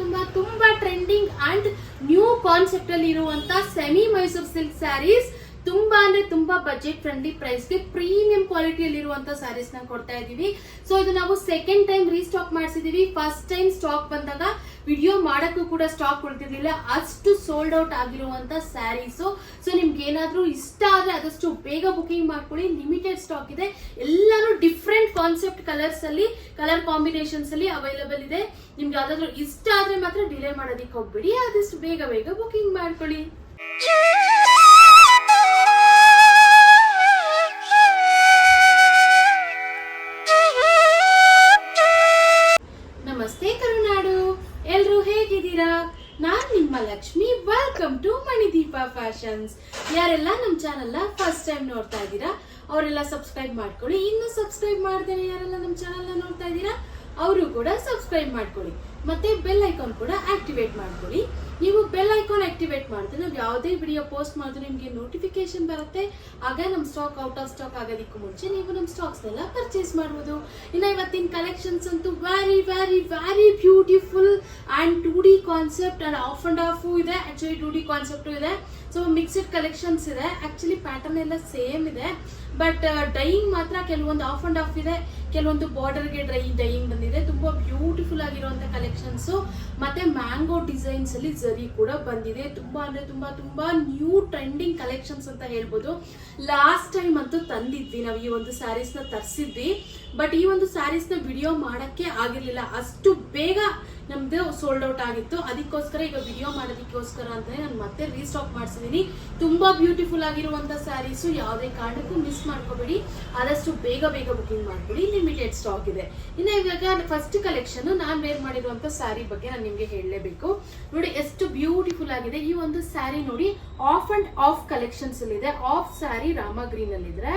ತುಂಬಾ trending and new concept ಅಲ್ಲಿ ಇರುವಂತ ಸೆಮಿ ಮೈಸೂರು ಸಿಲ್ಕ್ ಸ್ಯಾರೀಸ್ ತುಂಬಾ ಅಂದ್ರೆ ತುಂಬಾ ಬಜೆಟ್ ಫ್ರೆಂಡ್ಲಿ ಪ್ರೈಸ್ ಗೆ ಪ್ರೀಮಿಯಂ ಕ್ವಾಲಿಟಿಯಲ್ಲಿ ಇರುವಂತ ಸ್ಯಾರೀಸ್ ನ ಕೊಡ್ತಾ ಇದೀವಿ. ಸೊ ಇದು ನಾವು ಸೆಕೆಂಡ್ ಟೈಮ್ ರೀಸ್ಟಾಕ್ ಮಾಡಿಸಿದೀವಿ. ಫಸ್ಟ್ ಟೈಮ್ ಸ್ಟಾಕ್ ಬಂದಾಗ ವಿಡಿಯೋ ಮಾಡಕ್ಕೂ ಕೂಡ ಸ್ಟಾಕ್ ಉಳಿದಿರ್ಲಿಲ್ಲ, ಅಷ್ಟು ಸೋಲ್ಡ್ ಔಟ್ ಆಗಿರುವಂತ ಸ್ಯಾರೀಸ್. ಸೊ ನಿಮ್ಗೆ ಏನಾದ್ರೂ ಇಷ್ಟ ಆದ್ರೆ ಆದಷ್ಟು ಬೇಗ ಬುಕಿಂಗ್ ಮಾಡ್ಕೊಳ್ಳಿ. ಲಿಮಿಟೆಡ್ ಸ್ಟಾಕ್ ಇದೆ. ಎಲ್ಲಾನು ಡಿಫ್ರೆಂಟ್ ಕಾನ್ಸೆಪ್ಟ್ ಕಲರ್ಸ್ ಅಲ್ಲಿ, ಕಲರ್ ಕಾಂಬಿನೇಷನ್ಸ್ ಅಲ್ಲಿ ಅವೈಲೇಬಲ್ ಇದೆ. ನಿಮ್ಗೆ ಯಾವ್ದಾದ್ರು ಇಷ್ಟ ಆದ್ರೆ ಮಾತ್ರ ಡಿಲೇ ಮಾಡೋದಿಕ್ಕೆ ಹೋಗ್ಬೇಡಿ, ಆದಷ್ಟು ಬೇಗ ಬೇಗ ಬುಕಿಂಗ್ ಮಾಡ್ಕೊಳ್ಳಿ. ನಮಸ್ತೆ ಕರುನಾಡು, ಎಲ್ರು ಹೇಗಿದ್ದೀರಾ? ನಾನ್ ನಿಮ್ಮ Lakshmi. Welcome to Manideepa fashions. ಯಾರೆಲ್ಲ ನಮ್ಮ ಚಾನೆಲ್ ಫಸ್ಟ್ ಟೈಮ್ ನೋಡ್ತಾ ಇದ್ದೀರಾ ಅವರೆಲ್ಲ ಸಬ್ಸ್ಕ್ರೈಬ್ ಮಾಡ್ಕೊಳ್ಳಿ. ಇನ್ನು ಸಬ್ಸ್ಕ್ರೈಬ್ ಮಾಡ್ದೇನೆ ಯಾರೆಲ್ಲ ನಮ್ಮ ಚಾನೆಲ್ ನೋಡ್ತಾ ಇದ್ದೀರಾ ಅವರು ಕೂಡ ಸಬ್ಸ್ಕ್ರೈಬ್ ಮಾಡ್ಕೊಳ್ಳಿ. ಮತ್ತೆ ಬೆಲ್ ಐಕಾನ್ ಕೂಡ ಆಕ್ಟಿವೇಟ್ ಮಾಡ್ಕೊಳ್ಳಿ. ನೀವು ಬೆಲ್ ಐಕಾನ್ ಆಕ್ಟಿವೇಟ್ ಮಾಡಿದ್ರೆ ನಾವು ಯಾವುದೇ ವಿಡಿಯೋ ಪೋಸ್ಟ್ ಮಾಡಿದ್ರೆ ನಿಮಗೆ ನೋಟಿಫಿಕೇಶನ್ ಬರುತ್ತೆ. ಆಗ ನಮ್ಮ ಸ್ಟಾಕ್ ಔಟ್ ಆಫ್ ಸ್ಟಾಕ್ ಆಗೋದಕ್ಕೂ ಮುಂಚೆ ನೀವು ನಮ್ಮ ಸ್ಟಾಕ್ಸ್ ಎಲ್ಲ ಪರ್ಚೇಸ್ ಮಾಡಬಹುದು. ಇನ್ನು ಇವತ್ತಿನ ಕಲೆಕ್ಷನ್ಸ್ ಅಂತೂ very very very beautiful and 2D concept and of and of ಇದೆ. ಆಕ್ಚುಲಿ 2D ಕಾನ್ಸೆಪ್ಟ್ ಇದೆ. ಸೊ ಮಿಕ್ಸ್ಡ್ ಕಲೆಕ್ಷನ್ಸ್ ಇದೆ. ಆಕ್ಚುಲಿ ಪ್ಯಾಟರ್ನ್ ಎಲ್ಲ ಸೇಮ್ ಇದೆ, ಬಟ್ ಡೈಯಿಂಗ್ ಮಾತ್ರ ಕೆಲವೊಂದು ಆಫ್ ಅಂಡ್ ಆಫ್ ಇದೆ, ಕೆಲವೊಂದು ಬಾರ್ಡರ್ಗೆ ಡೈಯಿಂಗ್ ಬಂದಿದೆ. ತುಂಬಾ ಬ್ಯೂಟಿಫುಲ್ ಆಗಿರುವಂತ ಕಲೆಕ್ಷನ್ಸ್. ಮತ್ತೆ ಮ್ಯಾಂಗೋ ಡಿಸೈನ್ಸ್ ಅಲ್ಲಿ ಜರಿ ಕೂಡ ಬಂದಿದೆ. ತುಂಬಾ ಅಂದ್ರೆ ತುಂಬಾ ನ್ಯೂ ಟ್ರೆಂಡಿಂಗ್ ಕಲೆಕ್ಷನ್ಸ್ ಅಂತ ಹೇಳ್ಬೋದು. ಲಾಸ್ಟ್ ಟೈಮ್ ಅಂತೂ ತಂದಿದ್ವಿ ನಾವು ಈ ಒಂದು ಸ್ಯಾರೀಸ್ ನ ತರಿಸಿದ್ವಿ, ಬಟ್ ಈ ಒಂದು ಸ್ಯಾರೀಸ್ ನ ವಿಡಿಯೋ ಮಾಡಕ್ಕೆ ಆಗಿರ್ಲಿಲ್ಲ. ಅಷ್ಟು ಬೇಗ ನಮ್ದು ಸೋಲ್ಡ್ ಔಟ್ ಆಗಿತ್ತು. ಅದಕ್ಕೋಸ್ಕರ ಈಗ ವಿಡಿಯೋ ಮಾಡೋದಕ್ಕೋಸ್ಕರ ಅಂತಾನೆ ನಾನು ಮತ್ತೆ ರೀಸ್ಟಾಕ್ ಮಾಡಿಸಿದೀನಿ. ತುಂಬಾ ಬ್ಯೂಟಿಫುಲ್ ಆಗಿರುವಂತ ಸ್ಯಾರೀಸ್, ಯಾವುದೇ ಕಾರಣಕ್ಕೂ ಮಿಸ್ ಮಾಡ್ಕೋಬೇಡಿ. ಆದಷ್ಟು ಬೇಗ ಬೇಗ ಬುಕಿಂಗ್ ಮಾಡ್ಬಿಡಿ. ಲಿಮಿಟೆಡ್ ಸ್ಟಾಕ್ ಇದೆ. ಇನ್ನು ಇವಾಗ ಫಸ್ಟ್ ಕಲೆಕ್ಷನ್ ನಾನ್ ವೇರ್ ಮಾಡಿರುವಂತ ಸ್ಯಾರಿ ಬಗ್ಗೆ ನಾನು ನಿಮ್ಗೆ ಹೇಳಲೇಬೇಕು. ನೋಡಿ ಎಷ್ಟು ಬ್ಯೂಟಿಫುಲ್ ಆಗಿದೆ ಈ ಒಂದು ಸ್ಯಾರಿ. ನೋಡಿ ಆಫ್ ಅಂಡ್ ಆಫ್ ಕಲೆಕ್ಷನ್ಸ್ ಅಲ್ಲಿ ಇದೆ. ಆಫ್ ಸ್ಯಾರಿ ರಾಮ ಗ್ರೀನ್ ಅಲ್ಲಿ ಇದ್ರೆ,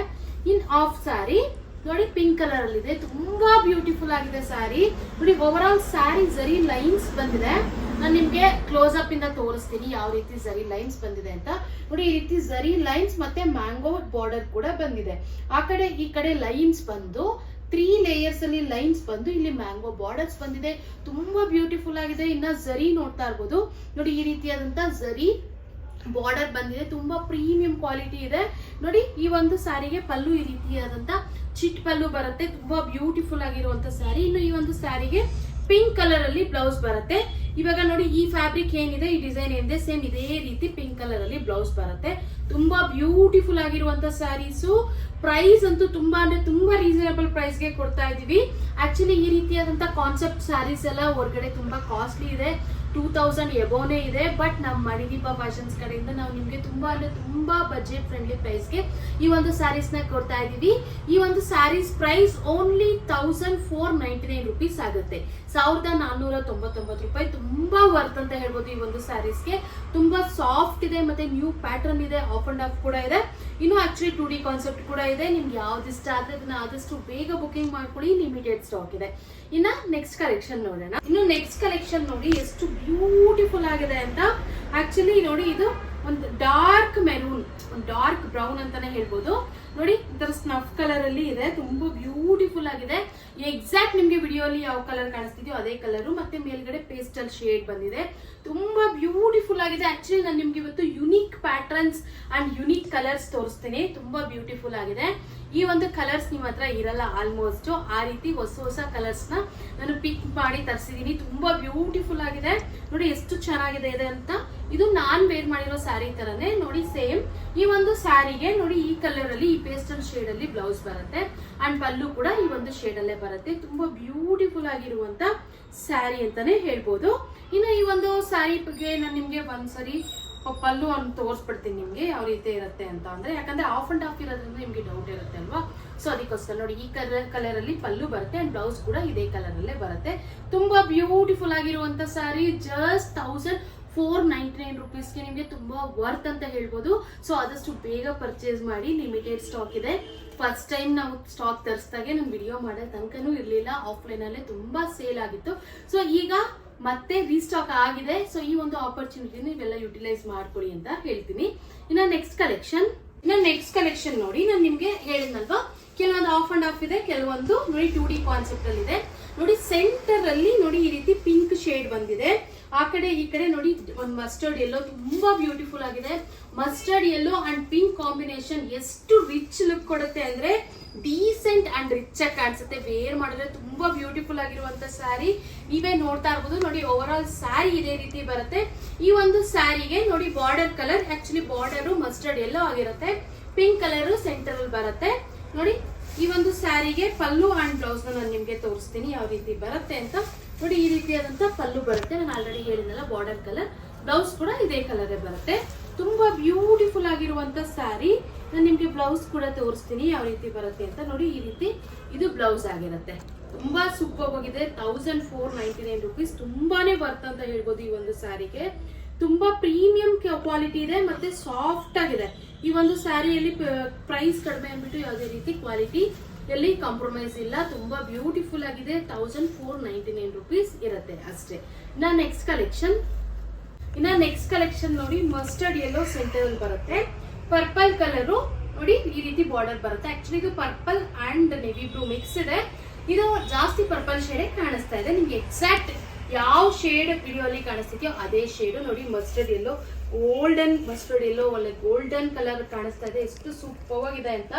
ಇನ್ ಆಫ್ ಸ್ಯಾರಿ ನೋಡಿ ಪಿಂಕ್ ಕಲರ್ ಅಲ್ಲಿ ಇದೆ. ತುಂಬಾ ಬ್ಯೂಟಿಫುಲ್ ಆಗಿದೆ ಸ್ಯಾರಿ. ನೋಡಿ ಓವರ್ ಆಲ್ ಸ್ಯಾರಿ ಜರಿ ಲೈನ್ಸ್ ಬಂದಿದೆ. ನಾನು ನಿಮ್ಗೆ ಕ್ಲೋಸ್ ಅಪ್ ಇಂದ ತೋರಿಸ್ತೀನಿ ಯಾವ ರೀತಿ ಜರಿ ಲೈನ್ಸ್ ಬಂದಿದೆ ಅಂತ. ನೋಡಿ ಈ ರೀತಿ ಜರಿ ಲೈನ್ಸ್ ಮತ್ತೆ ಮ್ಯಾಂಗೋ ಬಾರ್ಡರ್ ಕೂಡ ಬಂದಿದೆ. ಆ ಕಡೆ ಈ ಕಡೆ ಲೈನ್ಸ್ ಬಂದು 3 ಲೇಯರ್ಸ್ ಅಲ್ಲಿ ಲೈನ್ಸ್ ಬಂದು ಇಲ್ಲಿ ಮ್ಯಾಂಗೋ ಬಾರ್ಡರ್ಸ್ ಬಂದಿದೆ. ತುಂಬಾ ಬ್ಯೂಟಿಫುಲ್ ಆಗಿದೆ. ಇನ್ನ ಜರಿ ನೋಡ್ತಾ ಇರ್ಬೋದು. ನೋಡಿ ಈ ರೀತಿಯಾದಂತ ಜರಿ ಬಾರ್ಡರ್ ಬಂದಿದೆ. ತುಂಬಾ ಪ್ರೀಮಿಯಂ ಕ್ವಾಲಿಟಿ ಇದೆ. ನೋಡಿ ಈ ಒಂದು ಸ್ಯಾರಿಗೆ ಪಲ್ಲು ಈ ರೀತಿಯಾದಂತ ಚಿಟ್ ಪಲ್ಲು ಬರುತ್ತೆ. ತುಂಬಾ ಬ್ಯೂಟಿಫುಲ್ ಆಗಿರುವಂತ ಸ್ಯಾರಿ. ಇನ್ನು ಈ ಒಂದು ಸ್ಯಾರಿಗೆ ಪಿಂಕ್ ಕಲರ್ ಅಲ್ಲಿ ಬ್ಲೌಸ್ ಬರುತ್ತೆ. ಇವಾಗ ನೋಡಿ ಈ ಫ್ಯಾಬ್ರಿಕ್ ಏನಿದೆ, ಈ ಡಿಸೈನ್ ಏನಿದೆ, ಸೇಮ್ ಇದೇ ರೀತಿ ಪಿಂಕ್ ಕಲರ್ ಅಲ್ಲಿ ಬ್ಲೌಸ್ ಬರುತ್ತೆ. ತುಂಬಾ ಬ್ಯೂಟಿಫುಲ್ ಆಗಿರುವಂತ ಸ್ಯಾರೀಸು. ಪ್ರೈಸ್ ಅಂತೂ ತುಂಬಾ ಅಂದ್ರೆ ತುಂಬಾ ರೀಸನಬಲ್ ಪ್ರೈಸ್ ಗೆ ಕೊಡ್ತಾ ಇದೀವಿ. ಆಕ್ಚುಲಿ ಈ ರೀತಿಯಾದಂತ ಕಾನ್ಸೆಪ್ಟ್ ಸ್ಯಾರೀಸ್ ಎಲ್ಲ ಹೊರಗಡೆ ತುಂಬಾ ಕಾಸ್ಟ್ಲಿ ಇದೆ, 2000 ಎಬೋನೇ ಇದೆ. ಬಟ್ ನಮ್ಮ ಮಣಿದೀಪ ಫ್ಯಾಷನ್ಸ್ ಕಡೆಯಿಂದ ನಾವು ನಿಮ್ಗೆ ತುಂಬಾ ಅಂದ್ರೆ ತುಂಬಾ ಬಜೆಟ್ ಫ್ರೆಂಡ್ಲಿ ಪ್ರೈಸ್ ಗೆ ಈ ಒಂದು ಸ್ಯಾರೀಸ್ ನ ಕೊಡ್ತಾ ಇದೀವಿ. ಈ ಒಂದು ಸ್ಯಾರೀಸ್ ಪ್ರೈಸ್ ಓನ್ಲಿ 1499 ರುಪೀಸ್ ಆಗುತ್ತೆ. 1499 ರೂಪಾಯಿ. ತುಂಬಾ ವರ್ತ್ ಅಂತ ಹೇಳ್ಬೋದು ಈ ಒಂದು ಸ್ಯಾರೀಸ್ ಗೆ. ತುಂಬಾ ಸಾಫ್ಟ್ ಇದೆ, ಮತ್ತೆ ನ್ಯೂ ಪ್ಯಾಟರ್ನ್ ಇದೆ, ಆಫ್ ಅಂಡ್ ಆಫ್ ಕೂಡ ಇದೆ. ಇನ್ನು ಆಕ್ಚುಲಿ 2D ಕಾನ್ಸೆಪ್ಟ್ ಕೂಡ ಇದೆ. ನಿಮ್ಗೆ ಯಾವ್ದು ಇಷ್ಟ ಆದ್ರೆ ಅದನ್ನ ಆದಷ್ಟು ಬೇಗ ಬುಕಿಂಗ್ ಮಾಡ್ಕೊಳ್ಳಿ. ಲಿಮಿಟೆಡ್ ಸ್ಟಾಕ್ ಇದೆ. ಇನ್ನ ನೆಕ್ಸ್ಟ್ ಕಲೆಕ್ಷನ್ ನೋಡೋಣ. ಇನ್ನು ನೆಕ್ಸ್ಟ್ ಕಲೆಕ್ಷನ್ ನೋಡಿ ಎಷ್ಟು ಬ್ಯೂಟಿಫುಲ್ ಆಗಿದೆ ಅಂತ. ಆಕ್ಚುಲಿ ನೋಡಿ ಇದು ಒಂದು ಡಾರ್ಕ್ ಮೆರೂನ್, ಡಾರ್ಕ್ ಬ್ರೌನ್ ಅಂತಾನೆ ಹೇಳ್ಬೋದು. ನೋಡಿ ಇದರ ಸ್ನಫ್ ಕಲರ್ ಅಲ್ಲಿ ಇದೆ. ತುಂಬಾ ಬ್ಯೂಟಿಫುಲ್ ಆಗಿದೆ. ಎಕ್ಸಾಕ್ಟ್ ನಿಮ್ಗೆ ವಿಡಿಯೋ ಅಲ್ಲಿ ಯಾವ ಕಲರ್ ಕಾಣಿಸ್ತಿದ್ಯೋ ಅದೇ ಕಲರ್. ಮತ್ತೆ ಮೇಲ್ಗಡೆ ಪೇಸ್ಟಲ್ ಶೇಡ್ ಬಂದಿದೆ. ತುಂಬಾ ಬ್ಯೂಟಿಫುಲ್ ಆಗಿದೆ. ಆಕ್ಚುಲಿ ನಾನು ನಿಮ್ಗೆ ಇವತ್ತು unique patterns and unique colours ತೋರಿಸ್ತೀನಿ. ತುಂಬಾ ಬ್ಯೂಟಿಫುಲ್ ಆಗಿದೆ. ಈ ಒಂದು ಕಲರ್ಸ್ ನಿಮ್ಮ ಹತ್ರ ಇರಲ್ಲ ಆಲ್ಮೋಸ್ಟ್. ಆ ರೀತಿ ಹೊಸ ಕಲರ್ಸ್ ನ ನಾನು ಪಿಕ್ ಮಾಡಿ ತರಿಸಿದೀನಿ. ತುಂಬಾ ಬ್ಯೂಟಿಫುಲ್ ಆಗಿದೆ. ನೋಡಿ ಎಷ್ಟು ಚೆನ್ನಾಗಿದೆ ಇದೆ ಅಂತ. ಇದು ನಾನ್ ವೇರ್ ಮಾಡಿರೋ ಸ್ಯಾರಿ ತರನೇ ನೋಡಿ ಸೇಮ್. ಈ ಒಂದು ಸ್ಯಾರಿಗೆ ನೋಡಿ ಈ ಕಲರ್ ಅಲ್ಲಿ, ಈ ಪೇಸ್ಟಲ್ ಶೇಡ್ ಅಲ್ಲಿ ಬ್ಲೌಸ್ ಬರುತ್ತೆ. ಅಂಡ್ ಪಲ್ಲು ಕೂಡ ಈ ಒಂದು ಶೇಡ್ ಅಲ್ಲೇ ಬರುತ್ತೆ. ತುಂಬಾ ಬ್ಯೂಟಿಫುಲ್ ಆಗಿರುವಂತ ಸ್ಯಾರಿ ಅಂತಾನೆ ಹೇಳ್ಬೋದು. ಇನ್ನು ಈ ಒಂದು ಸ್ಯಾರಿ ಬಗ್ಗೆ ನಾನು ನಿಮ್ಗೆ ಒಂದ್ಸರಿ ಪಲ್ಲು ಅನ್ನು ತೋರಿಸ್ಬಿಡ್ತೀನಿ ನಿಮ್ಗೆ ಯಾವ ರೀತಿ ಇರುತ್ತೆ ಅಂತ. ಅಂದ್ರೆ ಯಾಕಂದ್ರೆ ಆಫ್ ಅಂಡ್ ಆಫ್ ಇರೋದ್ರಿಂದ ನಿಮ್ಗೆ ಡೌಟ್ ಇರುತ್ತೆ ಅಲ್ವಾ. ಸೊ ಅದಕ್ಕೋಸ್ಕರ ನೋಡಿ ಈ ಕಲರ್ ಅಲ್ಲಿ ಪಲ್ಲು ಬರುತ್ತೆ ಅಂಡ್ ಬ್ಲೌಸ್ ಕೂಡ ಇದೇ ಕಲರ್ ಅಲ್ಲೇ ಬರುತ್ತೆ. ತುಂಬಾ ಬ್ಯೂಟಿಫುಲ್ ಆಗಿರುವಂತ ಸ್ಯಾರಿ. ಜಸ್ಟ್ 1499 ರುಪೀಸ್ಗೆ ನಿಮ್ಗೆ ತುಂಬಾ ವರ್ತ್ ಅಂತ ಹೇಳ್ಬೋದು. ಸೊ ಆದಷ್ಟು ಬೇಗ ಪರ್ಚೇಸ್ ಮಾಡಿ. ಲಿಮಿಟೆಡ್ ಸ್ಟಾಕ್ ಇದೆ. ಫಸ್ಟ್ ಟೈಮ್ ನಾವು ಸ್ಟಾಕ್ ತರಿಸಿದಾಗೆ ನಾನು ವಿಡಿಯೋ ಮಾಡೋ ತನಕನೂ ಇರ್ಲಿಲ್ಲ. ಆಫ್ಲೈನ್ ಅಲ್ಲೇ ತುಂಬಾ ಸೇಲ್ ಆಗಿತ್ತು. ಸೊ ಈಗ ಮತ್ತೆ ರೀಸ್ಟಾಕ್ ಆಗಿದೆ. ಸೊ ಈ ಒಂದು ಆಪರ್ಚುನಿಟಿ ನೀವೆಲ್ಲ ಯುಟಿಲೈಸ್ ಮಾಡ್ಕೊಳ್ಳಿ ಅಂತ ಹೇಳ್ತೀನಿ. ಇನ್ನ ನೆಕ್ಸ್ಟ್ ಕಲೆಕ್ಷನ್ ನೋಡಿ. ನಾನು ನಿಮ್ಗೆ ಹೇಳಿದ್ನಲ್ವಾ ಕೆಲವೊಂದು ಆಫ್ ಅಂಡ್ ಆಫ್ ಇದೆ, ಕೆಲವೊಂದು ನೋಡಿ 2D ಕಾನ್ಸೆಪ್ಟ್ ಅಲ್ಲಿ ಇದೆ. ನೋಡಿ ಸೆಂಟರ್ ಅಲ್ಲಿ ನೋಡಿ ಈ ರೀತಿ ಪಿಂಕ್ ಶೇಡ್ ಬಂದಿದೆ. ಆ ಕಡೆ ಈ ಕಡೆ ನೋಡಿ ಒಂದು ಮಸ್ಟರ್ಡ್ ಎಲ್ಲೋ ತುಂಬಾ ಬ್ಯೂಟಿಫುಲ್ ಆಗಿದೆ. Mustard yellow and pink combination ಎಷ್ಟು ರಿಚ್ ಲುಕ್ ಕೊಡುತ್ತೆ ಅಂದ್ರೆ ಡೀಸೆಂಟ್ ಅಂಡ್ ರಿಚ್ ಆಗಿ ಕಾಣಿಸುತ್ತೆ. ವೇರ್ ಮಾಡಿದ್ರೆ ತುಂಬಾ ಬ್ಯೂಟಿಫುಲ್ ಆಗಿರುವಂತ ಸ್ಯಾರಿ ನೀವೇ ನೋಡ್ತಾ ಇರ್ಬೋದು. ನೋಡಿ ಓವರ್ ಆಲ್ ಸ್ಯಾರಿ ಇದೇ ರೀತಿ ಬರುತ್ತೆ. ಈ ಒಂದು ಸ್ಯಾರಿಗೆ ನೋಡಿ border colour, actually border mustard ಎಲ್ಲೋ ಆಗಿರುತ್ತೆ, ಪಿಂಕ್ ಕಲರ್ ಸೆಂಟರ್ ಅಲ್ಲಿ ಬರುತ್ತೆ. ನೋಡಿ ಈ ಒಂದು ಸ್ಯಾರಿಗೆ ಪಲ್ಲು ಅಂಡ್ ಬ್ಲೌಸ್ ನಾನು ನಿಮ್ಗೆ ತೋರಿಸ್ತೀನಿ ಯಾವ ರೀತಿ ಬರುತ್ತೆ ಅಂತ. ನೋಡಿ ಈ ರೀತಿಯಾದಂತ ಪಲ್ಲು ಬರುತ್ತೆ, ನಾನು ಆಲ್ರೆಡಿ ಹೇಳಿದ್ನಲ್ಲ ಬಾರ್ಡರ್ ಕಲರ್. ಬ್ಲೌಸ್ ಕೂಡ ಇದೇ ಕಲರ್ ಬರುತ್ತೆ. ತುಂಬಾ ಬ್ಯೂಟಿಫುಲ್ ಆಗಿರುವಂತ ಸ್ಯಾರಿ. ನಾನು ನಿಮ್ಗೆ ಬ್ಲೌಸ್ ಕೂಡ ತೋರಿಸ್ತೀನಿ ಯಾವ ರೀತಿ ಬರುತ್ತೆ ಅಂತ. ನೋಡಿ ಈ ರೀತಿ ಇದು ಬ್ಲೌಸ್ ಆಗಿರುತ್ತೆ. ತುಂಬಾ ಸೂಪರ್ ಆಗಿದೆ. 1499 rupees, ತುಂಬಾನೇ ವರ್ತ್ ಅಂತ ಹೇಳ್ಬೋದು ಈ ಒಂದು ಸ್ಯಾರಿಗೆ. ತುಂಬಾ ಪ್ರೀಮಿಯಂ ಕ್ವಾಲಿಟಿ ಇದೆ ಮತ್ತೆ ಸಾಫ್ಟ್ ಆಗಿದೆ. ಈ ಒಂದು ಸ್ಯಾರಿಯಲ್ಲಿ ಪ್ರೈಸ್ ಕಡಿಮೆ ಅಂದ್ಬಿಟ್ಟು ಯಾವುದೇ ರೀತಿ ಕ್ವಾಲಿಟಿ ಎಲ್ಲಿ ಕಾಂಪ್ರಮೈಸ್ ಇಲ್ಲ. ತುಂಬಾ ಬ್ಯೂಟಿಫುಲ್ ಆಗಿದೆ. 1499 rupees ಇರುತ್ತೆ ಅಷ್ಟೇ. ನೆಕ್ಸ್ಟ್ ಕಲೆಕ್ಷನ್ ನೋಡಿ ಮಸ್ಟರ್ಡ್ ಯೆಲ್ಲೋ ಸೆಂಟರ್ ಅಲ್ಲಿ ಬರುತ್ತೆ. ಪರ್ಪಲ್ ಕಲರ್ ನೋಡಿ ಈ ರೀತಿ ಬಾರ್ಡರ್ ಬರುತ್ತೆ. ಆಕ್ಚುಲಿ ಇದು purple and navy blue mix ಇದೆ. ಇದು ಜಾಸ್ತಿ ಪರ್ಪಲ್ ಶೇಡ್ ಕಾಣಿಸ್ತಾ ಇದೆ. ನಿಮ್ಗೆ ಎಕ್ಸಾಕ್ಟ್ ಯಾವ ಶೇಡ್ ವಿಡಿಯೋ ಅಲ್ಲಿ ಕಾಣಿಸ್ತಿದ್ಯೋ ಅದೇ ಶೇಡ್. ನೋಡಿ ಮಸ್ಟರ್ಡ್ ಎಲ್ಲೋ, ಗೋಲ್ಡನ್ ಮಸ್ಟರ್ಡ್ ಎಲ್ಲೋ, ಒಳ್ಳೆ ಗೋಲ್ಡನ್ ಕಲರ್ ಕಾಣಿಸ್ತಾ ಇದೆ. ಎಷ್ಟು ಸೂಪರ್ ಆಗಿದೆ ಅಂತ.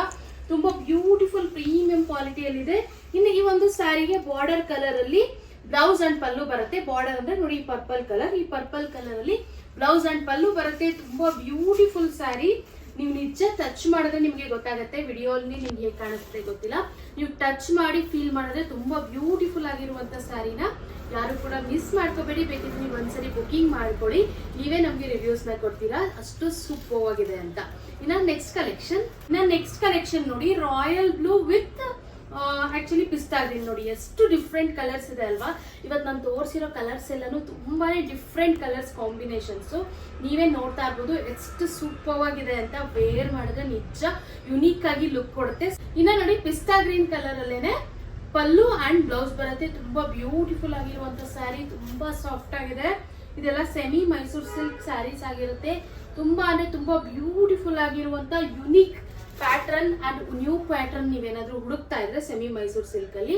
ತುಂಬಾ ಬ್ಯೂಟಿಫುಲ್ ಪ್ರೀಮಿಯಂ ಕ್ವಾಲಿಟಿಯಲ್ಲಿದೆ. ಇನ್ನು ಈ ಒಂದು ಸ್ಯಾರಿಗೆ ಬಾರ್ಡರ್ ಕಲರ್ ಅಲ್ಲಿ ಬ್ಲೌಸ್ ಅಂಡ್ ಪಲ್ಲು ಬರುತ್ತೆ. ಬಾರ್ಡರ್ ಅಂದ್ರೆ ನೋಡಿ ಪರ್ಪಲ್ ಕಲರ್, ಈ ಪರ್ಪಲ್ ಕಲರ್ ಅಲ್ಲಿ ಬ್ಲೌಸ್ ಅಂಡ್ ಪಲ್ಲು ಬರುತ್ತೆ. ತುಂಬಾ ಬ್ಯೂಟಿಫುಲ್ ಸ್ಯಾರಿ. ನೀವು ನಿಜ ಟಚ್ ಮಾಡಿದ್ರೆ ನಿಮ್ಗೆ ಗೊತ್ತಾಗುತ್ತೆ. ವಿಡಿಯೋ ಅಲ್ಲಿ ನಿಮ್ಗೆ ಹೇಗೆ ಕಾಣಿಸುತ್ತೆ ಗೊತ್ತಿಲ್ಲ. ನೀವು ಟಚ್ ಮಾಡಿ ಫೀಲ್ ಮಾಡಿದ್ರೆ ತುಂಬಾ ಬ್ಯೂಟಿಫುಲ್ ಆಗಿರುವಂತ ಸ್ಯಾರಿನ ಯಾರು ಕೂಡ ಮಿಸ್ ಮಾಡ್ಕೋಬೇಡಿ. ಬೇಕಿದ್ರೆ ನೀವು ಒಂದ್ಸರಿ ಬುಕಿಂಗ್ ಮಾಡ್ಕೊಳ್ಳಿ, ನೀವೇ ನಮ್ಗೆ ರಿವ್ಯೂಸ್ ನ ಕೊಡ್ತೀರಾ, ಅಷ್ಟು ಸೂಪರ್ ಆಗಿದೆ ಅಂತ. ಇನ್ನ ನೆಕ್ಸ್ಟ್ ಕಲೆಕ್ಷನ್ ನೋಡಿ ರಾಯಲ್ ಬ್ಲೂ ವಿತ್ ಆಕ್ಚುಲಿ ಪಿಸ್ತಾ ಗ್ರೀನ್. ನೋಡಿ ಎಷ್ಟು ಡಿಫ್ರೆಂಟ್ ಕಲರ್ಸ್ ಇದೆ ಅಲ್ವಾ. ಇವತ್ತು ನಾನು ತೋರಿಸಿರೋ ಕಲರ್ಸ್ ಎಲ್ಲಾನು ತುಂಬಾನೇ ಡಿಫ್ರೆಂಟ್ ಕಲರ್ಸ್ ಕಾಂಬಿನೇಷನ್ಸ್. ನೀವೇ ನೋಡ್ತಾ ಇರ್ಬೋದು ಎಷ್ಟು ಸೂಪರ್ ಆಗಿದೆ ಅಂತ. ವೇರ್ ಮಾಡಿದ್ರೆ ನಿಜ ಯುನೀಕ್ ಆಗಿ ಲುಕ್ ಕೊಡುತ್ತೆ. ಇನ್ನ ನೋಡಿ ಪಿಸ್ತಾ ಗ್ರೀನ್ ಕಲರ್ ಅಲ್ಲೇನೆ ಪಲ್ಲು ಅಂಡ್ ಬ್ಲೌಸ್ ಬರುತ್ತೆ. ತುಂಬಾ ಬ್ಯೂಟಿಫುಲ್ ಆಗಿರುವಂತ ಸ್ಯಾರಿ, ತುಂಬಾ ಸಾಫ್ಟ್ ಆಗಿದೆ. ಇದೆಲ್ಲ ಸೆಮಿ ಮೈಸೂರ್ ಸಿಲ್ಕ್ ಸ್ಯಾರೀಸ್ ಆಗಿರುತ್ತೆ. ತುಂಬಾ ಅಂದ್ರೆ ತುಂಬಾ ಬ್ಯೂಟಿಫುಲ್ ಆಗಿರುವಂತ unique pattern and new pattern ನೀವೇನಾದ್ರೂ ಹುಡುಕ್ತಾ ಇದ್ರೆ ಸೆಮಿ ಮೈಸೂರ್ ಸಿಲ್ಕ್ ಅಲ್ಲಿ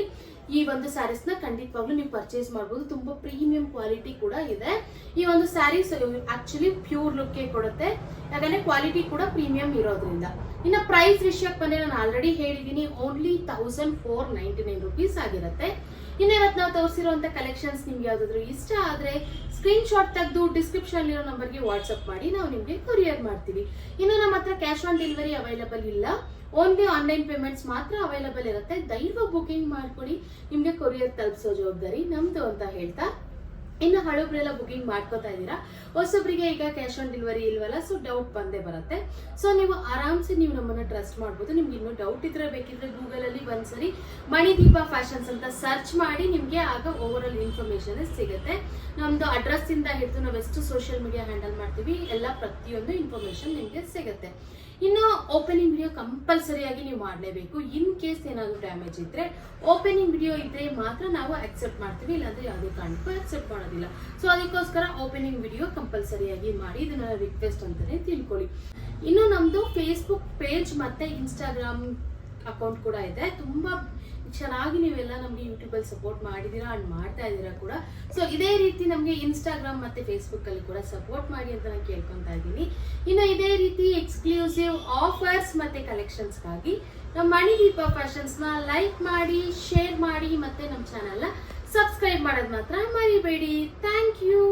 ಈ ಒಂದು ಸ್ಯಾರೀಸ್ ನ ಖಂಡಿತವಾಗ್ಲೂ ನೀವು ಪರ್ಚೇಸ್ ಮಾಡಬಹುದು. ತುಂಬಾ ಪ್ರೀಮಿಯಂ ಕ್ವಾಲಿಟಿ ಕೂಡ ಇದೆ. ಈ ಒಂದು ಸ್ಯಾರೀಸ್ ಆಕ್ಚುಲಿ ಪ್ಯೂರ್ ಲುಕ್ ಕೊಡುತ್ತೆ, ಯಾಕಂದ್ರೆ ಕ್ವಾಲಿಟಿ ಕೂಡ ಪ್ರೀಮಿಯಂ ಇರೋದ್ರಿಂದ. ಇನ್ನ ಪ್ರೈಸ್ ವಿಷಯಕ್ಕೆ ಬಂದ್ರೆ ನಾನು ಆಲ್ರೆಡಿ ಹೇಳಿದೀನಿ, ಓನ್ಲಿ 1499 rupees ಆಗಿರುತ್ತೆ. ಇನ್ನು ಇವತ್ತು ನಾವು ತೋರಿಸಿರುವಂತ ಕಲೆಕ್ಷನ್ಸ್ ನಿಮ್ಗೆ ಯಾವ್ದಾದ್ರು ಇಷ್ಟ ಆದ್ರೆ ಸ್ಕ್ರೀನ್ ಶಾಟ್ ತೆಗೆದು ಡಿಸ್ಕ್ರಿಪ್ಷನ್ ಇರೋ ನಂಬರ್ಗೆ ವಾಟ್ಸ್ಆಪ್ ಮಾಡಿ ನಾವು ನಿಮ್ಗೆ ಕೊರಿಯರ್ ಮಾಡ್ತೀವಿ. ಇನ್ನು ನಮ್ಮ ಹತ್ರ ಕ್ಯಾಶ್ ಆನ್ ಡೆಲಿವರಿ ಅವೈಲಬಲ್ ಇಲ್ಲ, ಓನ್ಲಿ ಆನ್ಲೈನ್ ಪೇಮೆಂಟ್ಸ್ ಮಾತ್ರ ಅವೈಲಬಲ್ ಇರುತ್ತೆ. ದಯವಿಟ್ಟು ಬುಕಿಂಗ್ ಮಾಡ್ಕೊಳ್ಳಿ, ನಿಮ್ಗೆ ಕೊರಿಯರ್ ತಲುಪಿಸೋ ಜವಾಬ್ದಾರಿ ನಮ್ದು ಅಂತ ಹೇಳ್ತಾ, ಇನ್ನು ಹಳಬ್ರೆಲ್ಲ ಬುಕಿಂಗ್ ಮಾಡ್ಕೋತಾ ಇದ್ದೀರಾ. ಹೊಸೊಬ್ರಿಗೆ ಈಗ ಕ್ಯಾಶ್ ಆನ್ ಡೆಲಿವರಿ ಇಲ್ವಲ್ಲ, ಸೊ ಡೌಟ್ ಬಂದೇ ಬರುತ್ತೆ. ಸೊ ನೀವು ಆರಾಮ್ಸೆ ನೀವು ನಮ್ಮನ್ನ ಟ್ರಸ್ಟ್ ಮಾಡ್ಬೋದು. ನಿಮ್ಗೆ ಇನ್ನೂ ಡೌಟ್ ಇದ್ರೆ ಬೇಕಿದ್ರೆ ಗೂಗಲ್ ಅಲ್ಲಿ ಒಂದ್ಸರಿ ಮಣಿದೀಪ ಫ್ಯಾಷನ್ಸ್ ಅಂತ ಸರ್ಚ್ ಮಾಡಿ, ನಿಮ್ಗೆ ಆಗ ಓವರ್ ಆಲ್ ಇನ್ಫಾರ್ಮೇಶನ್ ಸಿಗುತ್ತೆ. ನಮ್ದು ಅಡ್ರೆಸ್ ಇಂದ ಹಿಡಿದು ನಾವು ಎಷ್ಟು ಸೋಷಿಯಲ್ ಮೀಡಿಯಾ ಹ್ಯಾಂಡಲ್ ಮಾಡ್ತೀವಿ ಎಲ್ಲ ಪ್ರತಿಯೊಂದು ಇನ್ಫಾರ್ಮೇಶನ್ ನಿಮ್ಗೆ ಸಿಗುತ್ತೆ. ಇನ್ನು ಓಪನಿಂಗ್ ವಿಡಿಯೋ ಕಂಪಲ್ಸರಿಯಾಗಿ ನೀವು ಮಾಡಲೇಬೇಕು. ಇನ್ ಕೇಸ್ ಏನಾದರೂ ಡ್ಯಾಮೇಜ್ ಇದ್ರೆ ಓಪನಿಂಗ್ ವಿಡಿಯೋ ಇದ್ರೆ ಮಾತ್ರ ನಾವು ಅಕ್ಸೆಪ್ಟ್ ಮಾಡ್ತೀವಿ, ಇಲ್ಲಾಂದ್ರೆ ಯಾವುದೇ ಕಾರಣಕ್ಕೂ ಅಕ್ಸೆಪ್ಟ್ ಮಾಡೋದಿಲ್ಲ. ಸೊ ಅದಕ್ಕೋಸ್ಕರ ಓಪನಿಂಗ್ ವಿಡಿಯೋ ಕಂಪಲ್ಸರಿಯಾಗಿ ಮಾಡಿ, ಇದನ್ನ ರಿಕ್ವೆಸ್ಟ್ ಅಂತಾನೆ ತಿಳ್ಕೊಳ್ಳಿ. ಇನ್ನು ನಮ್ದು ಫೇಸ್ಬುಕ್ ಪೇಜ್ ಮತ್ತೆ ಇನ್ಸ್ಟಾಗ್ರಾಮ್ ಅಕೌಂಟ್ ಕೂಡ ಇದೆ. ತುಂಬಾ ಚೆನ್ನಾಗಿ ನೀವೆಲ್ಲ ನಮ್ಗೆ ಯೂಟ್ಯೂಬ್ ಅಲ್ಲಿ ಸಪೋರ್ಟ್ ಮಾಡಿದೀರಾ ಅಂಡ್ ಮಾಡ್ತಾ ಇದ್ದೀರಾ ಕೂಡ. ಸೊ ಇದೇ ರೀತಿ ನಮ್ಗೆ ಇನ್ಸ್ಟಾಗ್ರಾಮ್ ಮತ್ತೆ ಫೇಸ್ಬುಕ್ ಅಲ್ಲಿ ಕೂಡ ಸಪೋರ್ಟ್ ಮಾಡಿ ಅಂತ ನಾನು ಕೇಳ್ಕೊಂತಾ ಇದ್ದೀನಿ. ಇನ್ನು ಇದೇ ರೀತಿ ಎಕ್ಸ್ಕ್ಲೂಸಿವ್ ಆಫರ್ಸ್ ಮತ್ತೆ ಕಲೆಕ್ಷನ್ಸ್ಗಾಗಿ ನಮ್ಮ ಮಣಿದೀಪ ಫ್ಯಾಷನ್ಸ್ ನ ಲೈಕ್ ಮಾಡಿ, ಶೇರ್ ಮಾಡಿ ಮತ್ತೆ ನಮ್ಮ ಚಾನೆಲ್ ನ ಸಬ್ಸ್ಕ್ರೈಬ್ ಮಾಡೋದು ಮಾತ್ರ ಮರಿಬೇಡಿ. Thank you.